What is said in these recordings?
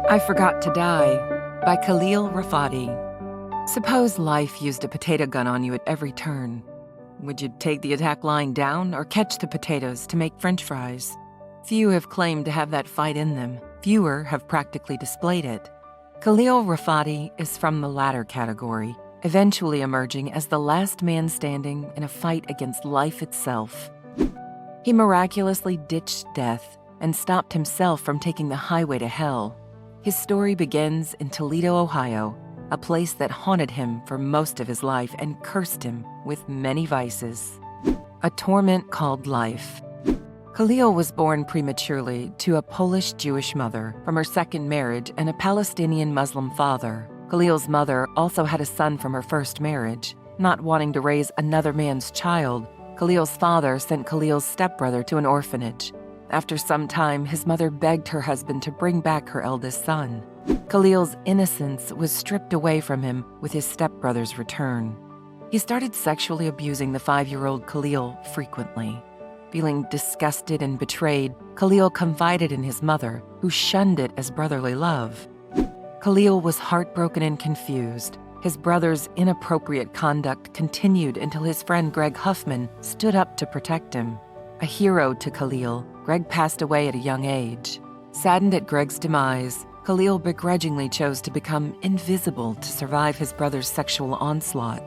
I Forgot to Die by Khalil Rafati. Suppose life used a potato gun on you at every turn. Would you take the attack lying down or catch the potatoes to make French fries? Few have claimed to have that fight in them. Fewer have practically displayed it. Khalil Rafati is from the latter category, eventually emerging as the last man standing in a fight against life itself. He miraculously ditched death and stopped himself from taking the highway to hell. His story begins in Toledo, Ohio, a place that haunted him for most of his life and cursed him with many vices. A torment called life. Khalil was born prematurely to a Polish-Jewish mother from her second marriage and a Palestinian Muslim father. Khalil's mother also had a son from her first marriage. Not wanting to raise another man's child, Khalil's father sent Khalil's stepbrother to an orphanage. After some time, his mother begged her husband to bring back her eldest son. Khalil's innocence was stripped away from him with his stepbrother's return. He started sexually abusing the 5-year-old Khalil frequently. Feeling disgusted and betrayed, Khalil confided in his mother, who shunned it as brotherly love. Khalil was heartbroken and confused. His brother's inappropriate conduct continued until his friend Greg Huffman stood up to protect him. A hero to Khalil, Greg passed away at a young age. Saddened at Greg's demise, Khalil begrudgingly chose to become invisible to survive his brother's sexual onslaught.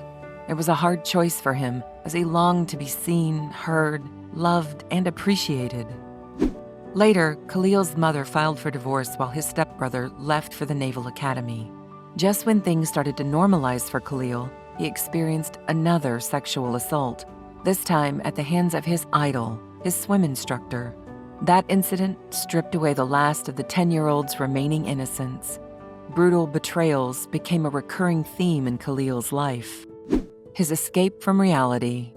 It was a hard choice for him, as he longed to be seen, heard, loved, and appreciated. Later, Khalil's mother filed for divorce while his stepbrother left for the Naval Academy. Just when things started to normalize for Khalil, he experienced another sexual assault, this time at the hands of his idol, his swim instructor. That incident stripped away the last of the 10-year-old's remaining innocence. Brutal betrayals became a recurring theme in Khalil's life. His escape from reality.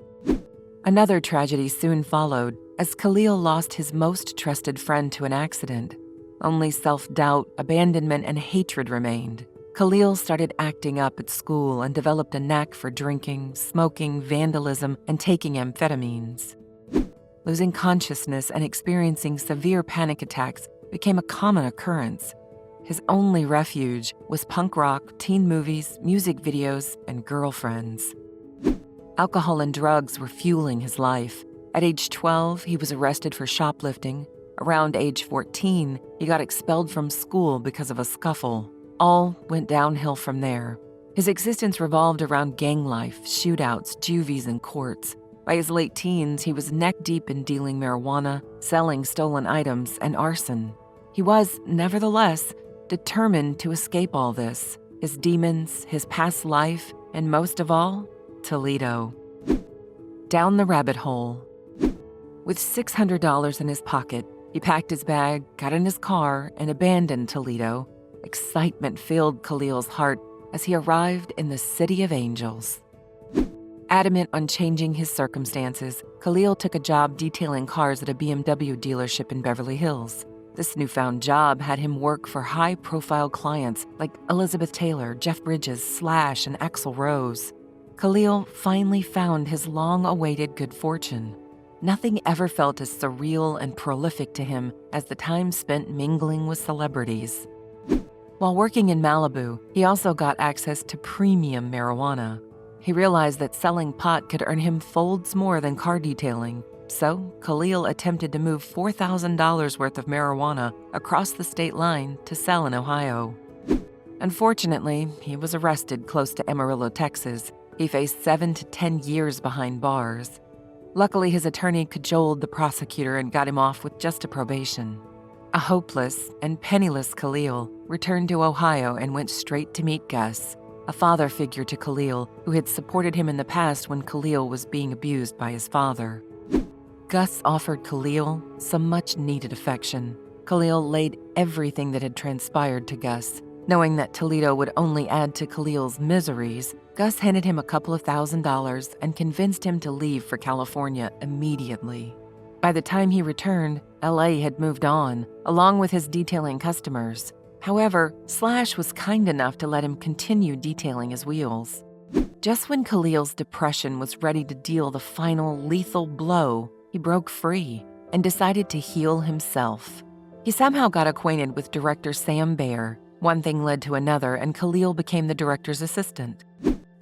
Another tragedy soon followed, as Khalil lost his most trusted friend to an accident. Only self-doubt, abandonment, and hatred remained. Khalil started acting up at school and developed a knack for drinking, smoking, vandalism, and taking amphetamines. Losing consciousness and experiencing severe panic attacks became a common occurrence. His only refuge was punk rock, teen movies, music videos, and girlfriends. Alcohol and drugs were fueling his life. At age 12, he was arrested for shoplifting. Around age 14, he got expelled from school because of a scuffle. All went downhill from there. His existence revolved around gang life, shootouts, juvies, and courts. By his late teens, he was neck-deep in dealing marijuana, selling stolen items, and arson. He was, nevertheless, determined to escape all this, his demons, his past life, and most of all, Toledo. Down the rabbit hole. With $600 in his pocket, he packed his bag, got in his car, and abandoned Toledo. Excitement filled Khalil's heart as he arrived in the City of Angels. Adamant on changing his circumstances, Khalil took a job detailing cars at a BMW dealership in Beverly Hills. This newfound job had him work for high-profile clients like Elizabeth Taylor, Jeff Bridges, Slash, and Axl Rose. Khalil finally found his long-awaited good fortune. Nothing ever felt as surreal and prolific to him as the time spent mingling with celebrities. While working in Malibu, he also got access to premium marijuana. He realized that selling pot could earn him folds more than car detailing, so Khalil attempted to move $4,000 worth of marijuana across the state line to sell in Ohio. Unfortunately, he was arrested close to Amarillo, Texas. He faced 7 to 10 years behind bars. Luckily, his attorney cajoled the prosecutor and got him off with just a probation. A hopeless and penniless Khalil returned to Ohio and went straight to meet Gus, a father figure to Khalil who had supported him in the past when Khalil was being abused by his father. Gus offered Khalil some much-needed affection. Khalil laid everything that had transpired to Gus. Knowing that Toledo would only add to Khalil's miseries, Gus handed him a couple of $1,000s and convinced him to leave for California immediately. By the time he returned, LA had moved on, along with his detailing customers. However, Slash was kind enough to let him continue detailing his wheels. Just when Khalil's depression was ready to deal the final lethal blow, he broke free and decided to heal himself. He somehow got acquainted with director Sam Baer. One thing led to another, and Khalil became the director's assistant.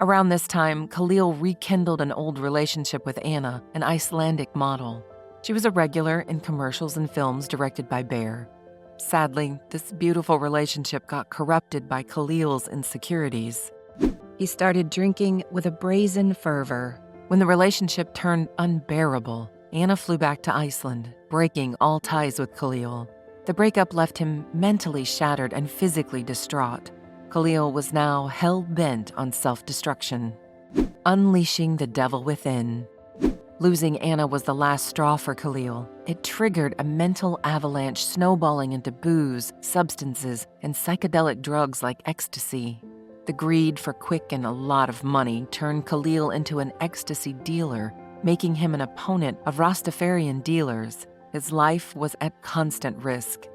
Around this time, Khalil rekindled an old relationship with Anna, an Icelandic model. She was a regular in commercials and films directed by Baer. Sadly, this beautiful relationship got corrupted by Khalil's insecurities. He started drinking with a brazen fervor. When the relationship turned unbearable, Anna flew back to Iceland, breaking all ties with Khalil. The breakup left him mentally shattered and physically distraught. Khalil was now hell-bent on self-destruction, unleashing the devil within. Losing Anna was the last straw for Khalil. It triggered a mental avalanche snowballing into booze, substances, and psychedelic drugs like ecstasy. The greed for quick and a lot of money turned Khalil into an ecstasy dealer, making him an opponent of Rastafarian dealers. His life was at constant risk.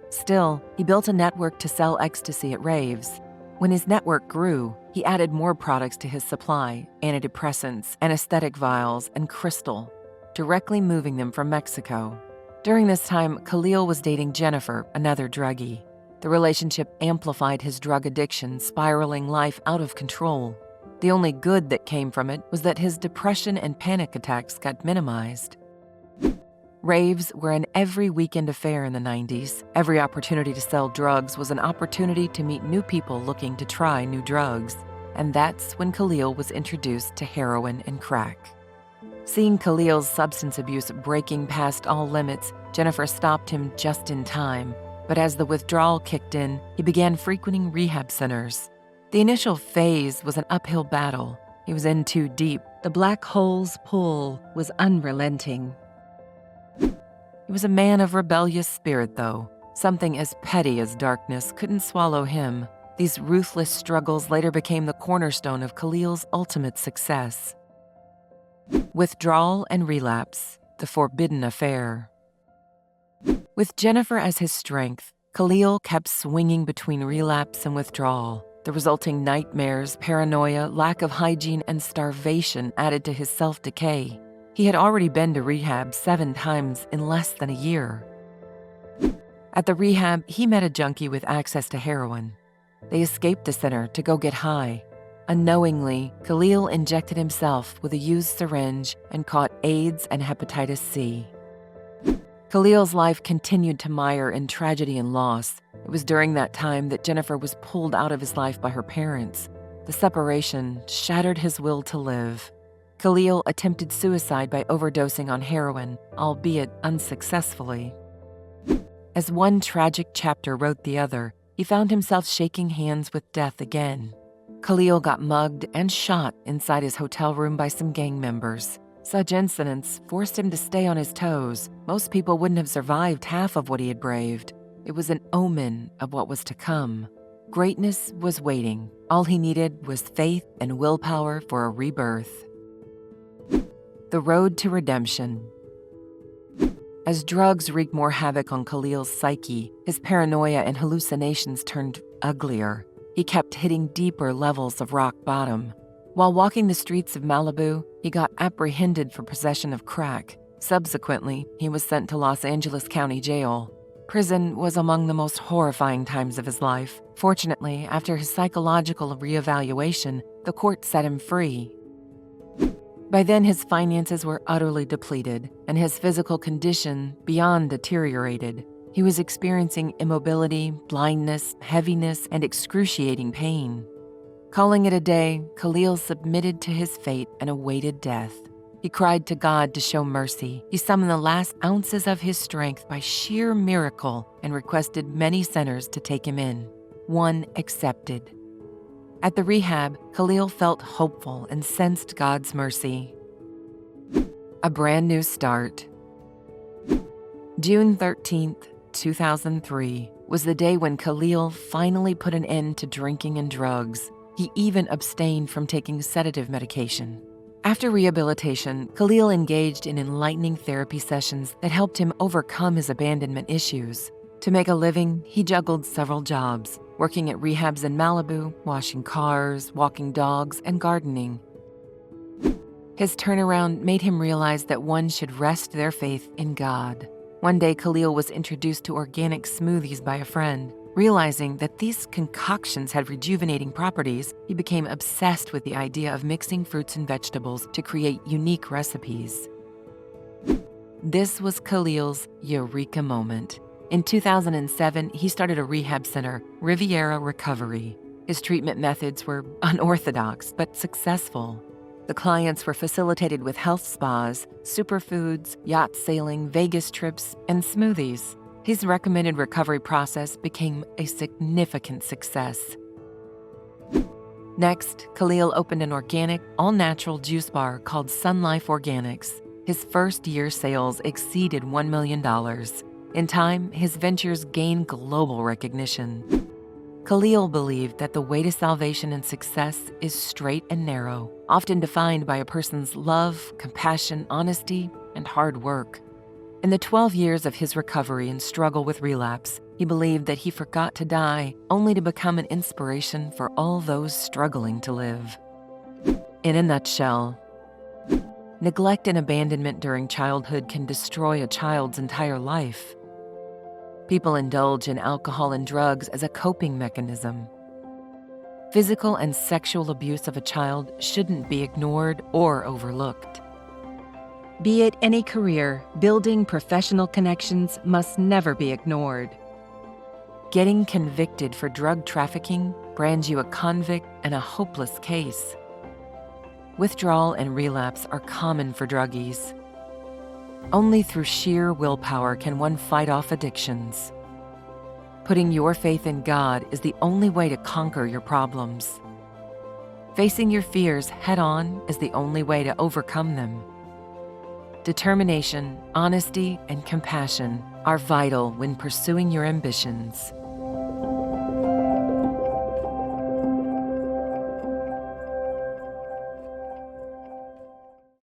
Still, he built a network to sell ecstasy at raves. When his network grew, he added more products to his supply: antidepressants, anesthetic vials, and crystal, directly moving them from Mexico. During this time, Khalil was dating Jennifer, another druggie. The relationship amplified his drug addiction, spiraling life out of control. The only good that came from it was that his depression and panic attacks got minimized. Raves were an every weekend affair in the 90s. Every opportunity to sell drugs was an opportunity to meet new people looking to try new drugs. And that's when Khalil was introduced to heroin and crack. Seeing Khalil's substance abuse breaking past all limits, Jennifer stopped him just in time. But as the withdrawal kicked in, he began frequenting rehab centers. The initial phase was an uphill battle. He was in too deep. The black hole's pull was unrelenting. He was a man of rebellious spirit, though. Something as petty as darkness couldn't swallow him. These ruthless struggles later became the cornerstone of Khalil's ultimate success. Withdrawal and relapse, the forbidden affair. With Jennifer as his strength, Khalil kept swinging between relapse and withdrawal. The resulting nightmares, paranoia, lack of hygiene, and starvation added to his self-decay. He had already been to rehab 7 times in less than a year. At the rehab, he met a junkie with access to heroin. They escaped the center to go get high. Unknowingly, Khalil injected himself with a used syringe and caught AIDS and hepatitis C. Khalil's life continued to mire in tragedy and loss. It was during that time that Jennifer was pulled out of his life by her parents. The separation shattered his will to live. Khalil attempted suicide by overdosing on heroin, albeit unsuccessfully. As one tragic chapter wrote the other, he found himself shaking hands with death again. Khalil got mugged and shot inside his hotel room by some gang members. Such incidents forced him to stay on his toes. Most people wouldn't have survived half of what he had braved. It was an omen of what was to come. Greatness was waiting. All he needed was faith and willpower for a rebirth. The road to redemption. As drugs wreaked more havoc on Khalil's psyche, his paranoia and hallucinations turned uglier. He kept hitting deeper levels of rock bottom. While walking the streets of Malibu, he got apprehended for possession of crack. Subsequently, he was sent to Los Angeles County Jail. Prison was among the most horrifying times of his life. Fortunately, after his psychological reevaluation, the court set him free. By then, his finances were utterly depleted, and his physical condition beyond deteriorated. He was experiencing immobility, blindness, heaviness, and excruciating pain. Calling it a day, Khalil submitted to his fate and awaited death. He cried to God to show mercy. He summoned the last ounces of his strength by sheer miracle and requested many sinners to take him in. One accepted. At the rehab, Khalil felt hopeful and sensed God's mercy. A brand new start. June 13th, 2003 was the day when Khalil finally put an end to drinking and drugs. He even abstained from taking sedative medication. After rehabilitation, Khalil engaged in enlightening therapy sessions that helped him overcome his abandonment issues. To make a living, he juggled several jobs, working at rehabs in Malibu, washing cars, walking dogs, and gardening. His turnaround made him realize that one should rest their faith in God. One day, Khalil was introduced to organic smoothies by a friend. Realizing that these concoctions had rejuvenating properties, he became obsessed with the idea of mixing fruits and vegetables to create unique recipes. This was Khalil's eureka moment. In 2007, he started a rehab center, Riviera Recovery. His treatment methods were unorthodox but successful. The clients were facilitated with health spas, superfoods, yacht sailing, Vegas trips, and smoothies. His recommended recovery process became a significant success. Next, Khalil opened an organic, all-natural juice bar called Sun Life Organics. His first-year sales exceeded $1 million. In time, his ventures gained global recognition. Khalil believed that the way to salvation and success is straight and narrow, often defined by a person's love, compassion, honesty, and hard work. In the 12 years of his recovery and struggle with relapse, he believed that he forgot to die, only to become an inspiration for all those struggling to live. In a nutshell, neglect and abandonment during childhood can destroy a child's entire life. People indulge in alcohol and drugs as a coping mechanism. Physical and sexual abuse of a child shouldn't be ignored or overlooked. Be it any career, building professional connections must never be ignored. Getting convicted for drug trafficking brands you a convict and a hopeless case. Withdrawal and relapse are common for druggies. Only through sheer willpower can one fight off addictions. Putting your faith in God is the only way to conquer your problems. Facing your fears head-on is the only way to overcome them. Determination, honesty, and compassion are vital when pursuing your ambitions.